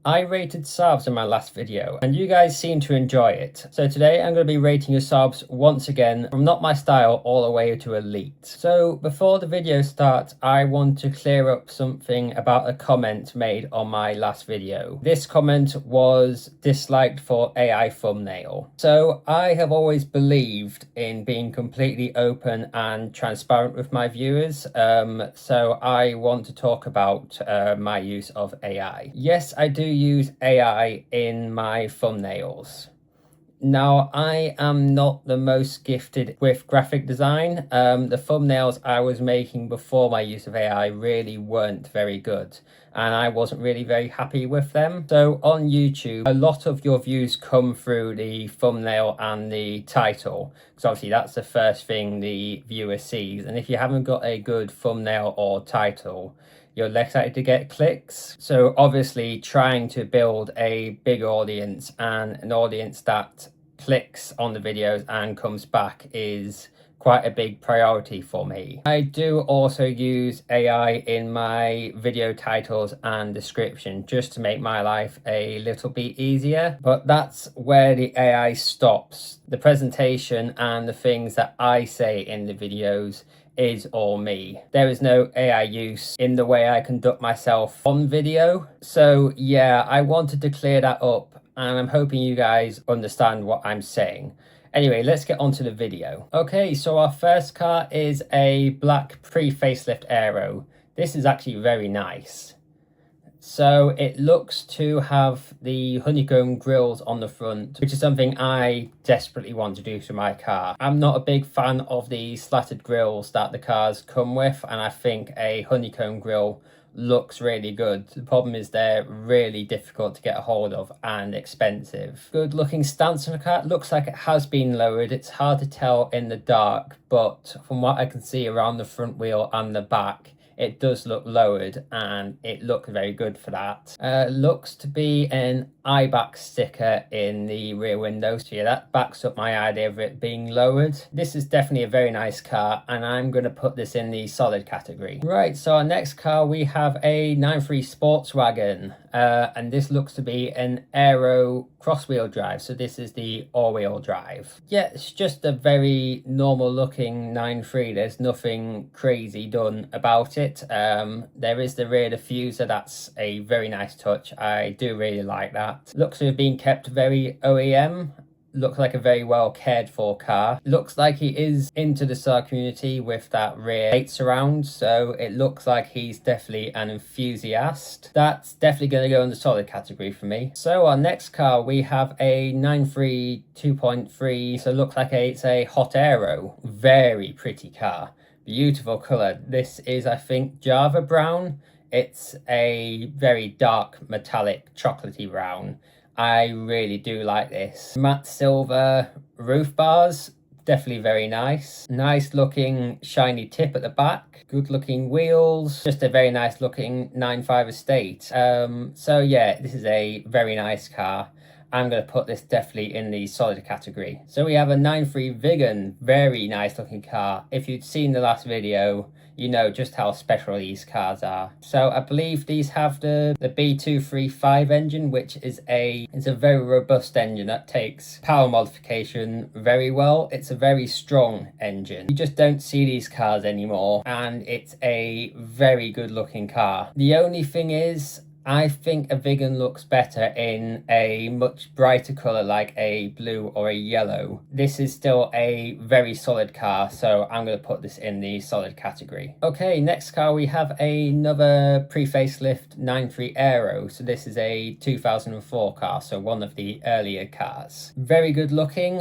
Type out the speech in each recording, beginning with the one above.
I rated Saabs in my last video, and you guys seem to enjoy it. So today I'm going to be rating your Saabs once again, from not my style all the way to elite. So before the video starts, I want to clear up something about a comment made on my last video. This comment was disliked for AI thumbnail. So I have always believed in being completely open and transparent with my viewers. So I want to talk about my use of AI. Yes, I do use AI in my thumbnails. Now, I am not the most gifted with graphic design. The thumbnails I was making before my use of AI really weren't very good, and I wasn't really very happy with them. So on YouTube, a lot of your views come through the thumbnail and the title, because obviously that's the first thing the viewer sees. And if you haven't got a good thumbnail or title, you're less likely to get clicks. So obviously trying to build a big audience and an audience that clicks on the videos and comes back is quite a big priority for me. I do also use AI in my video titles and description just to make my life a little bit easier, but that's where the AI stops. The presentation and the things that I say in the videos is all me. There is no AI use in the way I conduct myself on video. So yeah, I wanted to clear that up, and I'm hoping you guys understand what I'm saying. Anyway, let's get on to the video. Okay, so our first car is a black pre-facelift Aero. This is actually very nice. So it looks to have the honeycomb grills on the front, which is something I desperately want to do to my car. I'm not a big fan of the slatted grills that the cars come with, and I think a honeycomb grill looks really good. The problem is they're really difficult to get a hold of and expensive. Good looking stance on the car. It looks like it has been lowered. It's hard to tell in the dark, but from what I can see around the front wheel and the back, it does look lowered, and it looks very good for that. Looks to be an IBAC sticker in the rear window. So yeah, that backs up my idea of it being lowered. This is definitely a very nice car, and I'm going to put this in the solid category. Right, so our next car, we have a 9.3 Sportswagen, and this looks to be an Aero cross-wheel drive. So this is the all-wheel drive. Yeah, it's just a very normal looking 9.3. There's nothing crazy done about it. There is the rear diffuser. That's a very nice touch. I do really like that. Looks to have been kept very OEM. Looks like a very well cared for car. Looks like he is into the Saab community with that rear 8 surround, so it looks like he's definitely an enthusiast. That's definitely going to go in the solid category for me. So our next car, we have a 9.3 2.3, so it looks like it's a hot aero. Very pretty car. Beautiful colour. This is, I think, Java brown. It's a very dark metallic chocolatey brown. I really do like this. Matte silver roof bars, definitely very nice. Nice looking shiny tip at the back. Good looking wheels. Just a very nice looking 9.5 estate. So yeah, this is a very nice car. I'm going to put this definitely in the solid category. So we have a 9.3 Vigan, very nice looking car. If you'd seen the last video, you know just how special these cars are. So I believe these have the B235 engine, which is a very robust engine that takes power modification very well. It's a very strong engine. You just don't see these cars anymore, and it's a very good looking car. The only thing is, I think a Vigan looks better in a much brighter colour like a blue or a yellow. This is still a very solid car, so I'm going to put this in the solid category. Okay, next car, we have another pre-facelift 9.3 Aero. So this is a 2004 car, so one of the earlier cars. Very good looking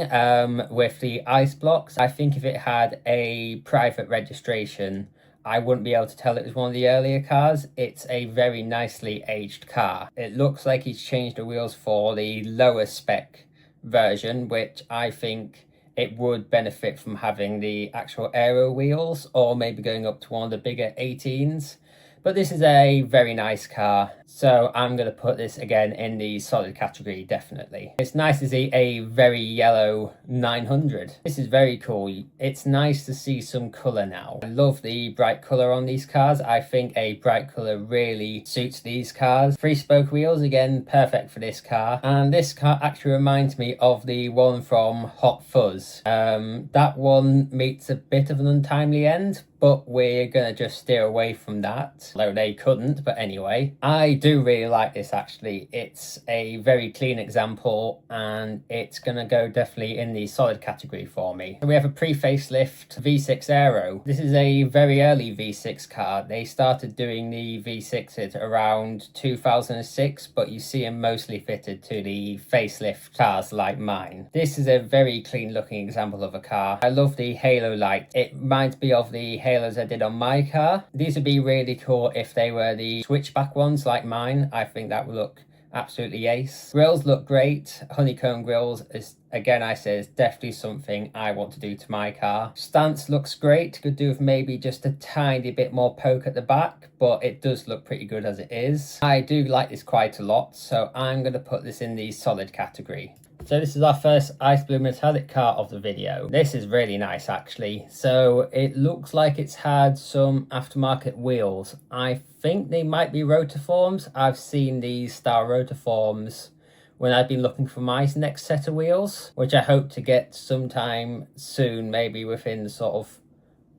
with the ice blocks. I think if it had a private registration, I wouldn't be able to tell it was one of the earlier cars. It's a very nicely aged car. It looks like he's changed the wheels for the lower spec version, which I think it would benefit from having the actual aero wheels, or maybe going up to one of the bigger 18s. But this is a very nice car. So I'm going to put this again in the solid category, definitely. It's nice to see a very yellow 900. This is very cool. It's nice to see some colour now. I love the bright colour on these cars. I think a bright colour really suits these cars. 3-spoke wheels, again, perfect for this car. And this car actually reminds me of the one from Hot Fuzz. That one meets a bit of an untimely end, but we're gonna just steer away from that, although they couldn't. But anyway, I do really like this actually. It's a very clean example and it's gonna go definitely in the solid category for me. So we have a pre-facelift V6 Aero. This is a very early V6 car. They started doing the V6s around 2006, but you see them mostly fitted to the facelift cars like mine. This is a very clean looking example of a car. I love the halo light. It reminds me of the halos I did on my car. These would be really cool if they were the switchback ones like mine. I think that would look absolutely ace. Grills look great. Honeycomb grills is, again, I say, is definitely something I want to do to my car. Stance looks great. Could do with maybe just a tiny bit more poke at the back, but it does look pretty good as it is. I do like this quite a lot, so I'm going to put this in the solid category. So this is our first ice blue metallic car of the video. This is really nice actually. So it looks like it's had some aftermarket wheels. I think they might be rotiforms. I've seen these style rotiforms when I've been looking for my next set of wheels, which I hope to get sometime soon, maybe within sort of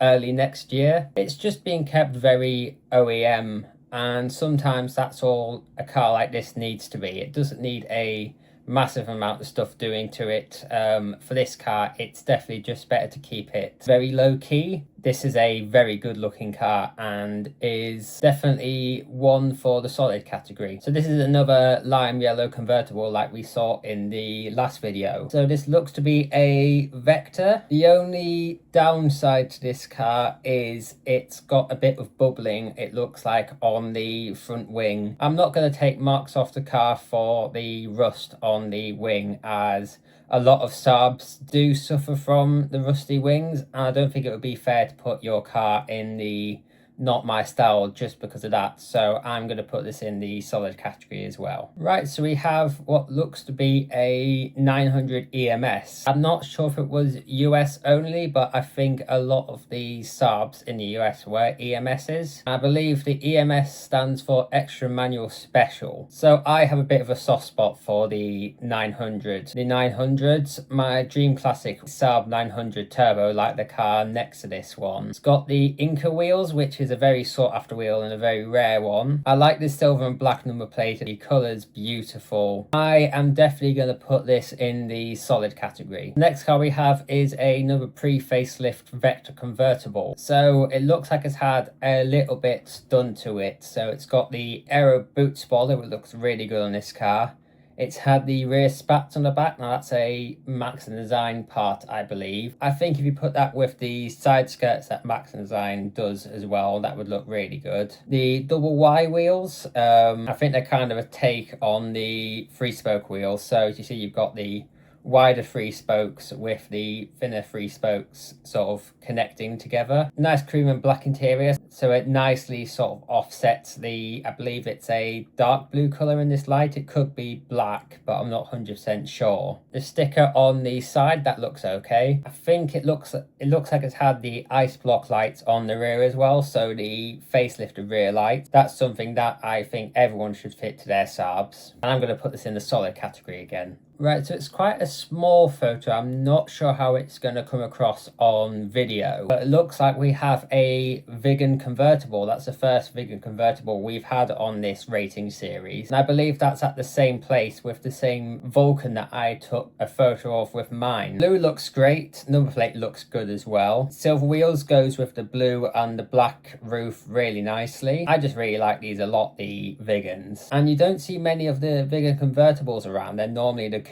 early next year. It's just being kept very OEM, and sometimes that's all a car like this needs to be. It doesn't need a massive amount of stuff doing to it. For this car, it's definitely just better to keep it very low key. This is a very good looking car and is definitely one for the solid category. So this is another lime yellow convertible like we saw in the last video. So this looks to be a Vector. The only downside to this car is it's got a bit of bubbling, it looks like, on the front wing. I'm not going to take marks off the car for the rust on the wing, as a lot of Saabs do suffer from the rusty wings, and I don't think it would be fair to put your car in the not my style just because of that. So I'm going to put this in the solid category as well. Right, so we have what looks to be a 900 EMS. I'm not sure if it was US only, but I think a lot of the Saabs in the US were EMSs. I believe the EMS stands for Extra Manual Special. So I have a bit of a soft spot for the 900. The 900s, my dream classic Saab 900 Turbo, like the car next to this one. It's got the Inca wheels, which is a very sought after wheel and a very rare one. I like this silver and black number plate. The colour's beautiful. I am definitely going to put this in the solid category. Next car we have is another pre-facelift Vector convertible. So it looks like it's had a little bit done to it. So it's got the aero boot spoiler, which looks really good on this car. It's had the rear spats on the back. Now that's a Max and Design part, I believe. I think if you put that with the side skirts that Max and Design does as well, that would look really good. The double Y wheels, I think they're kind of a take on the 3-spoke wheels. So as you see, you've got the wider 3 spokes with the thinner 3 spokes sort of connecting together. Nice cream and black interior, so it nicely sort of offsets the, I believe it's a dark blue colour in this light. It could be black, but I'm not 100% sure. The sticker on the side, that looks okay. I think it looks like it's had the ice block lights on the rear as well, so the facelifted rear light. That's something that I think everyone should fit to their Saabs. And I'm going to put this in the solid category again. Right, so it's quite a small photo. I'm not sure how it's going to come across on video, but it looks like we have a vegan convertible. That's the first vegan convertible we've had on this rating series. And I believe that's at the same place with the same Vulcan that I took a photo of with mine. Blue looks great. Number plate looks good as well. Silver wheels goes with the blue and the black roof really nicely. I just really like these a lot, the vegans. And you don't see many of the vegan convertibles around. They're normally the coupes.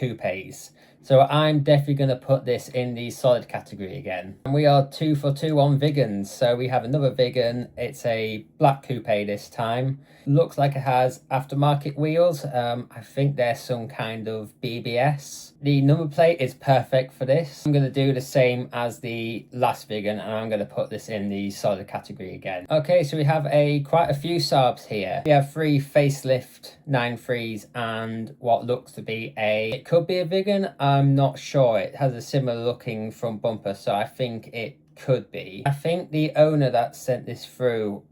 So I'm definitely going to put this in the solid category again. And we are 2 for 2 on Vigans. So we have another Vigan. It's a black coupe this time. Looks like it has aftermarket wheels. I think there's some kind of BBS. The number plate is perfect for this. I'm going to do the same as the last Vigan, and I'm going to put this in the solid category again. Okay, so we have quite a few Saabs here. We have 3 facelift 9.3s and what looks to be it could be a Vigan. I'm not sure. It has a similar looking front bumper, so I think it could be. I think the owner that sent this through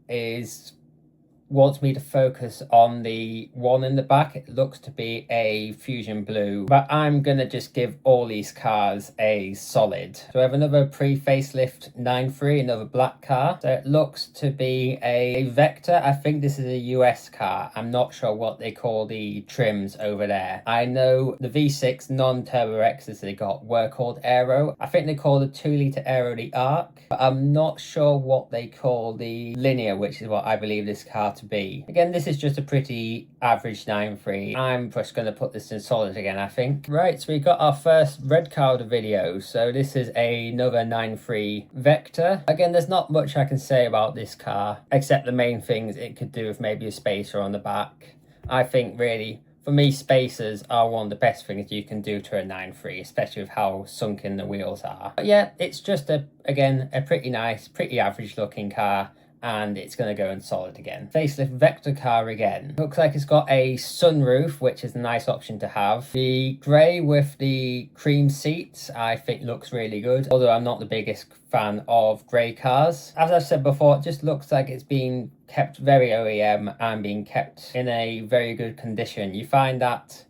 wants me to focus on the one in the back. It looks to be a Fusion Blue, but I'm gonna just give all these cars a solid. So we have another pre-facelift 9.3, another black car. So it looks to be a Vector. I think this is a US car. I'm not sure what they call the trims over there. I know the V6 non-turbo X's they got were called Aero. I think they call the 2-litre Aero the Arc, but I'm not sure what they call the Linear, which is what I believe this car to be. Again, this is just a pretty average 9.3. I'm just going to put this in solid again, I think. Right, so we got our first red car of the video. So this is another 9.3 Vector. Again, there's not much I can say about this car, except the main things it could do with maybe a spacer on the back. I think really, for me, spacers are one of the best things you can do to a 9.3, especially with how sunken the wheels are. But yeah, it's just again, a pretty nice, pretty average looking car, and it's going to go in solid again. Facelift Vector car again. Looks like it's got a sunroof, which is a nice option to have. The grey with the cream seats, I think looks really good, although I'm not the biggest fan of grey cars. As I've said before, it just looks like it's been kept very OEM and being kept in a very good condition. You find that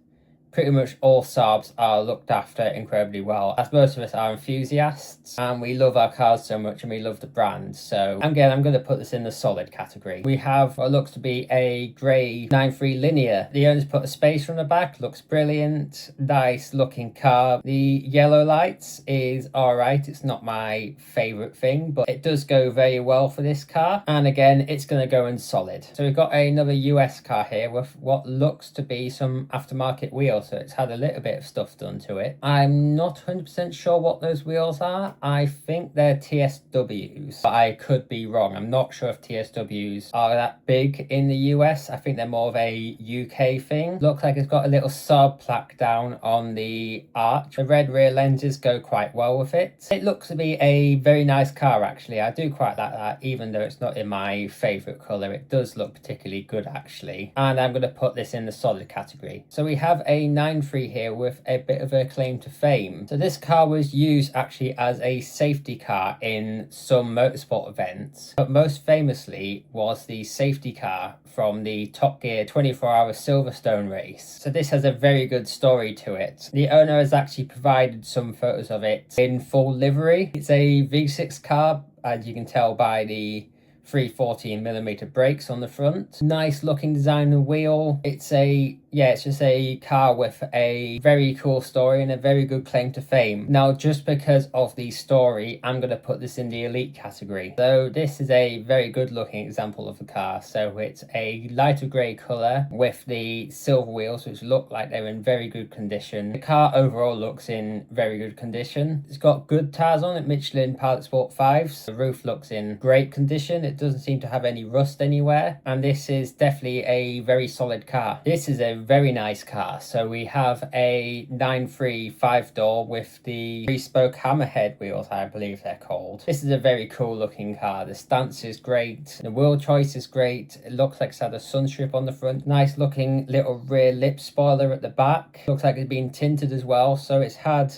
pretty much all Saabs are looked after incredibly well, as most of us are enthusiasts and we love our cars so much and we love the brand. So again, I'm going to put this in the solid category. We have what looks to be a grey 9.3 Linear. The owner's put a spacer on the back, looks brilliant, nice looking car. The yellow lights is alright, it's not my favourite thing, but it does go very well for this car, and again it's going to go in solid. So we've got another US car here with what looks to be some aftermarket wheels. So it's had a little bit of stuff done to it. I'm not 100% sure what those wheels are. I think they're TSWs, but I could be wrong. I'm not sure if TSWs are that big in the US. I think they're more of a UK thing. Looks like it's got a little Saab plaque down on the arch. The red rear lenses go quite well with it. It looks to be a very nice car, actually. I do quite like that, even though it's not in my favourite colour. It does look particularly good, actually. And I'm going to put this in the solid category. So we have a 9.3 here with a bit of a claim to fame. So this car was used actually as a safety car in some motorsport events, but most famously was the safety car from the Top Gear 24-hour Silverstone race. So this has a very good story to it. The owner has actually provided some photos of it in full livery. It's a V6 car, as you can tell by the 314mm brakes on the front. Nice looking design and wheel. It's just a car with a very cool story and a very good claim to fame. Now, just because of the story, I'm going to put this in the elite category. So this is a very good looking example of the car. So it's a lighter grey colour with the silver wheels, which look like they're in very good condition. The car overall looks in very good condition. It's got good tyres on it, Michelin Pilot Sport 5s. The roof looks in great condition. It doesn't seem to have any rust anywhere, and this is definitely a very solid car. This is a very nice car. So we have a 9.3 5-door with the 3-spoke hammerhead wheels, I believe they're called. This is a very cool looking car. The stance is great, the wheel choice is great. It looks like it's had a sun strip on the front. Nice looking little rear lip spoiler at the back. Looks like it's been tinted as well, so it's had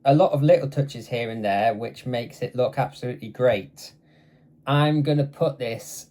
a lot of little touches here and there, which makes it look absolutely great. I'm going to put this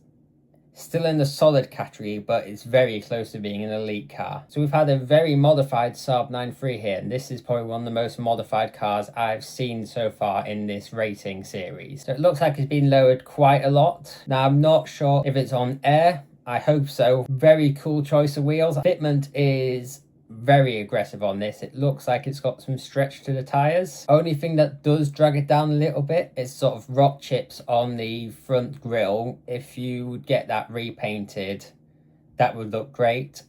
still in the solid category, but it's very close to being an elite car. So we've had a very modified Saab 9.3 here, and this is probably one of the most modified cars I've seen so far in this rating series. So it looks like it's been lowered quite a lot. Now, I'm not sure if it's on air. I hope so. Very cool choice of wheels. Fitment is very aggressive on this. It looks like it's got some stretch to the tires. Only thing that does drag it down a little bit is sort of rock chips on the front grille. If you would get that repainted, that would look great.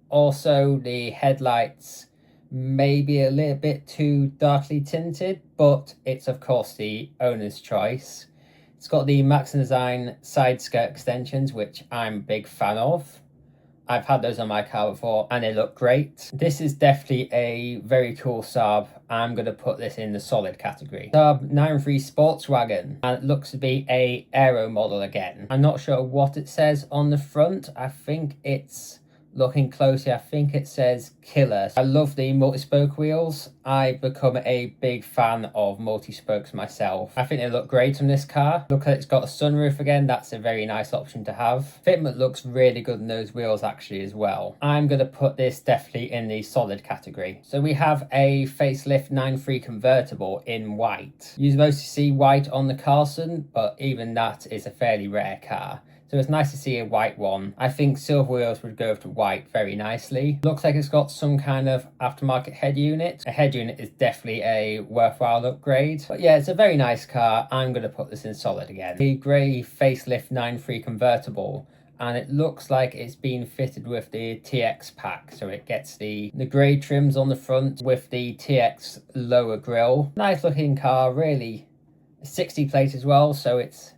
Also, the headlights maybe a little bit too darkly tinted, but it's of course the owner's choice. It's got the Max Design side skirt extensions, which I'm a big fan of. I've had those on my car before and they look great. This is definitely a very cool Saab. I'm going to put this in the solid category. Saab 93 Sportswagen, and it looks to be a aero model again. I'm not sure what it says on the front. I think it's, looking closely, I think it says Killer. I love the multi-spoke wheels. I've become a big fan of multi-spokes myself. I think they look great on this car. Look like it's got a sunroof again. That's a very nice option to have. Fitment looks really good on those wheels actually as well. I'm going to put this definitely in the solid category. So we have a facelift 93 convertible in white. You mostly see white on the Carlson, but even that is a fairly rare car. So it's nice to see a white one. I think silver wheels would go to white very nicely. Looks like it's got some kind of aftermarket head unit. A head unit is definitely a worthwhile upgrade. But yeah, it's a very nice car. I'm going to put this in solid again. The grey facelift 93 convertible. And it looks like it's been fitted with the TX pack. So it gets the grey trims on the front with the TX lower grille. Nice looking car, really. 60 plate as well, so it's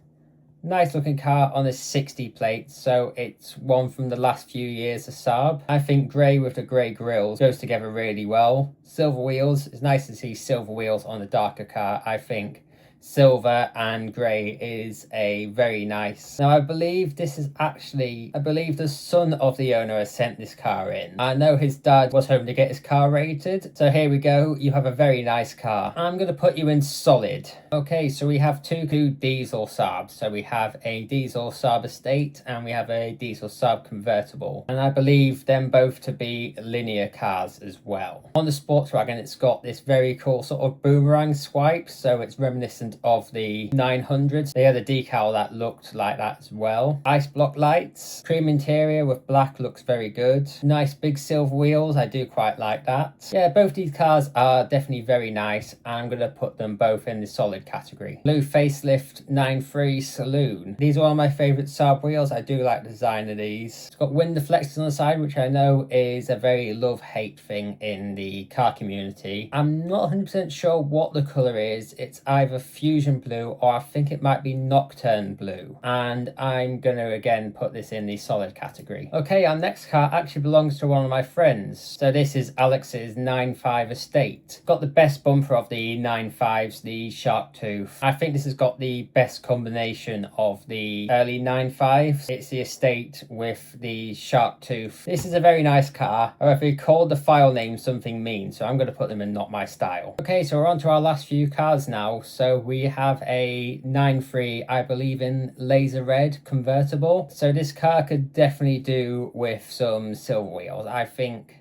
nice looking car on a 60 plate, so it's one from the last few years of Saab. I think grey with the grey grills goes together really well. Silver wheels, it's nice to see silver wheels on a darker car. I think silver and grey is a very nice. Now I believe this is actually, I believe the son of the owner has sent this car in. I know his dad was hoping to get his car rated, so here we go. You have a very nice car. I'm going to put you in solid. Okay, so we have two diesel Saabs. So we have a diesel Saab Estate and we have a diesel Saab convertible, and I believe them both to be linear cars as well. On the Sportswagen, it's got this very cool sort of boomerang swipe, so it's reminiscent of the 900s. They had a decal that looked like that as well. Ice block lights, cream interior with black looks very good. Nice big silver wheels, I do quite like that. Yeah, both these cars are definitely very nice. I'm going to put them both in the solid category. Blue facelift 93 Saloon. These are one of my favourite Saab wheels. I do like the design of these. It's got wind deflectors on the side, which I know is a very love-hate thing in the car community. I'm not 100% sure what the colour is. It's either fusion blue or I think it might be nocturne blue, and I'm gonna again put this in the solid category. Okay, our next car actually belongs to one of my friends. So this is Alex's 9.5 Estate. Got the best bumper of the 9.5s, the shark tooth. I think this has got the best combination of the early 9.5s. It's the Estate with the shark tooth. This is a very nice car. However, he called the file name something mean, so I'm going to put them in not my style. Okay, so we're on to our last few cars now. So we have a 9.3, I believe in laser red convertible. So this car could definitely do with some silver wheels. I think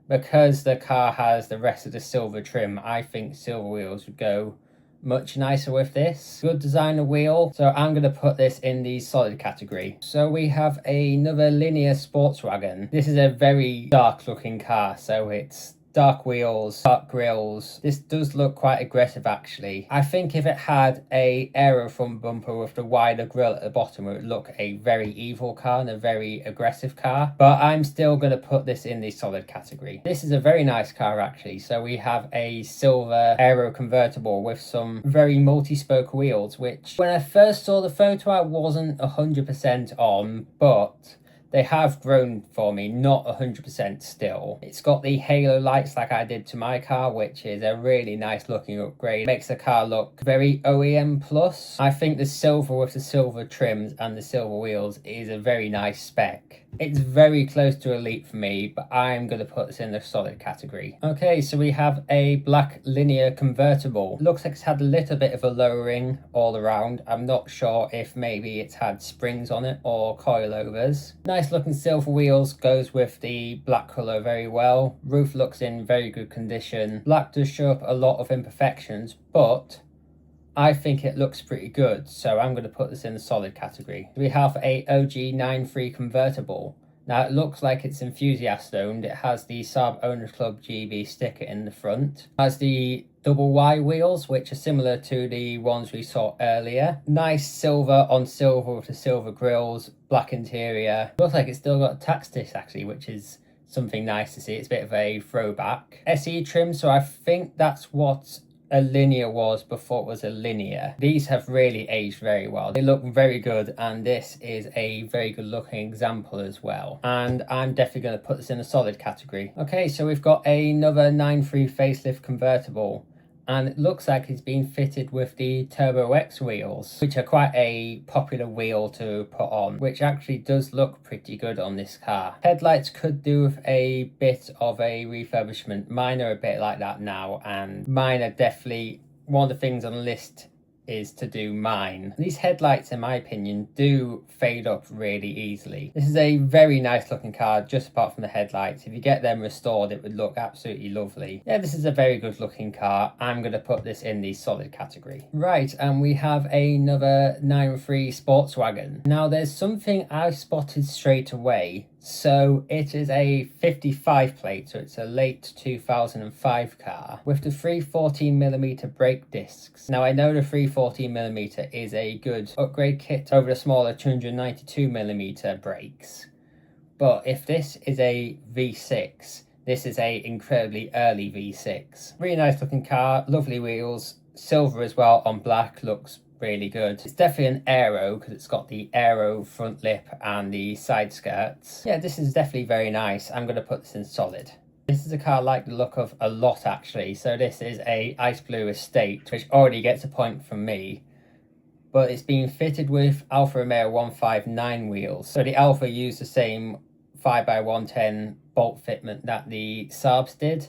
because the car has the rest of the silver trim, I think silver wheels would go much nicer with this. Good designer wheel, so I'm going to put this in the solid category. So we have another linear Sportswagen. This is a very dark looking car, so it's dark wheels, dark grills. This does look quite aggressive actually. I think if it had a aero front bumper with the wider grille at the bottom, it would look a very evil car and a very aggressive car. But I'm still going to put this in the solid category. This is a very nice car actually. So we have a silver aero convertible with some very multi-spoke wheels, which when I first saw the photo I wasn't 100% on, but they have grown for me, not 100% still. It's got the halo lights like I did to my car, which is a really nice looking upgrade. Makes the car look very OEM plus. I think the silver with the silver trims and the silver wheels is a very nice spec. It's very close to elite for me, but I'm going to put this in the solid category. Okay, so we have a black linear convertible. Looks like it's had a little bit of a lowering all around. I'm not sure if maybe it's had springs on it or coilovers. Nice looking silver wheels, goes with the black colour very well. Roof looks in very good condition. Black does show up a lot of imperfections, but I think it looks pretty good, so I'm going to put this in the solid category. We have a OG 9.3 convertible. Now it looks like it's enthusiast owned. It has the Saab Owners Club GB sticker in the front. It has the double Y wheels, which are similar to the ones we saw earlier. Nice silver on silver with the silver grills, black interior. Looks like it's still got a tax disc actually, which is something nice to see. It's a bit of a throwback. SE trim, so I think that's what a linear was before it was a linear. These have really aged very well. They look very good, and this is a very good looking example as well. And I'm definitely going to put this in a solid category. Okay, so we've got another 9.3 facelift convertible, and it looks like it's been fitted with the Turbo X wheels, which are quite a popular wheel to put on, which actually does look pretty good on this car. Headlights could do with a bit of a refurbishment. Mine are a bit like that now, and mine are definitely one of the things on the list is to do mine. These headlights, in my opinion, do fade up really easily. This is a very nice looking car, just apart from the headlights. If you get them restored, it would look absolutely lovely. Yeah, this is a very good looking car. I'm going to put this in the solid category. Right, and we have another 9.3 Sportswagen. Now, there's something I spotted straight away. So it is a 55 plate, so it's a late 2005 car with the 314mm brake discs. Now I know the 314mm is a good upgrade kit over the smaller 292mm brakes, but if this is a V6, this is a incredibly early V6. Really nice looking car, lovely wheels, silver as well on black, looks really good. It's definitely an aero because it's got the aero front lip and the side skirts. Yeah, this is definitely very nice. I'm going to put this in solid. This is a car I like the look of a lot actually. So this is a ice blue estate, which already gets a point from me, but it's been fitted with Alfa Romeo 159 wheels. So the Alfa used the same 5x110 bolt fitment that the Saabs did,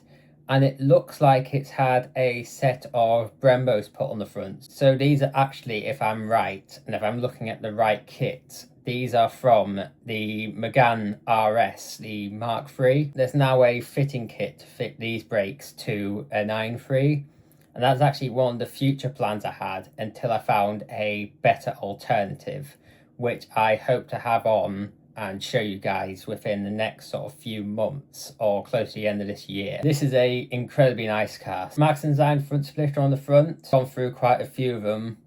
and it looks like it's had a set of Brembos put on the front. So these are actually, if I'm right, and if I'm looking at the right kit, these are from the Megane RS, the Mark III. There's now a fitting kit to fit these brakes to a 9.3, and that's actually one of the future plans I had until I found a better alternative, which I hope to have on and show you guys within the next sort of few months or close to the end of this year. This is a incredibly nice car. Max Design front splitter on the front. Gone through quite a few of them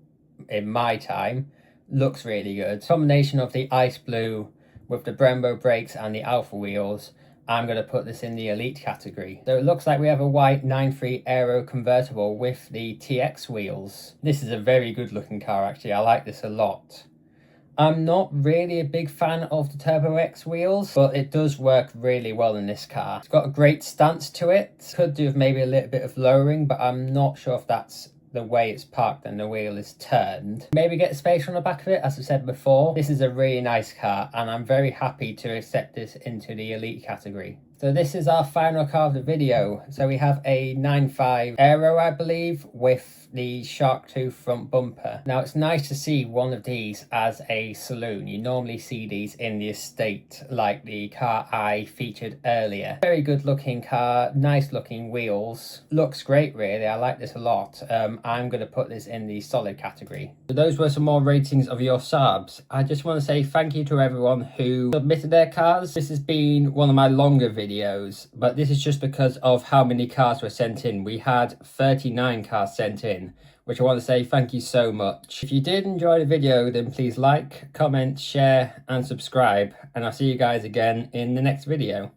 in my time. Looks really good. Combination of the ice blue with the Brembo brakes and the Alfa wheels. I'm going to put this in the elite category. So it looks like we have a white 9.3 Aero convertible with the TX wheels. This is a very good looking car actually. I like this a lot. I'm not really a big fan of the Turbo X wheels, but it does work really well in this car. It's got a great stance to it. Could do with maybe a little bit of lowering, but I'm not sure if that's the way it's parked and the wheel is turned. Maybe get space on the back of it, as I said before. This is a really nice car, and I'm very happy to accept this into the elite category. So this is our final car of the video. So we have a 9.5 Aero, I believe, with the Shark Tooth front bumper. Now it's nice to see one of these as a saloon. You normally see these in the estate, like the car I featured earlier. Very good looking car, nice looking wheels. Looks great really, I like this a lot. I'm going to put this in the solid category. So those were some more ratings of your Saabs. I just want to say thank you to everyone who submitted their cars. This has been one of my longer videos, but this is just because of how many cars were sent in. We had 39 cars sent in, which I want to say thank you so much. If you did enjoy the video, then please like, comment, share and subscribe, and I'll see you guys again in the next video.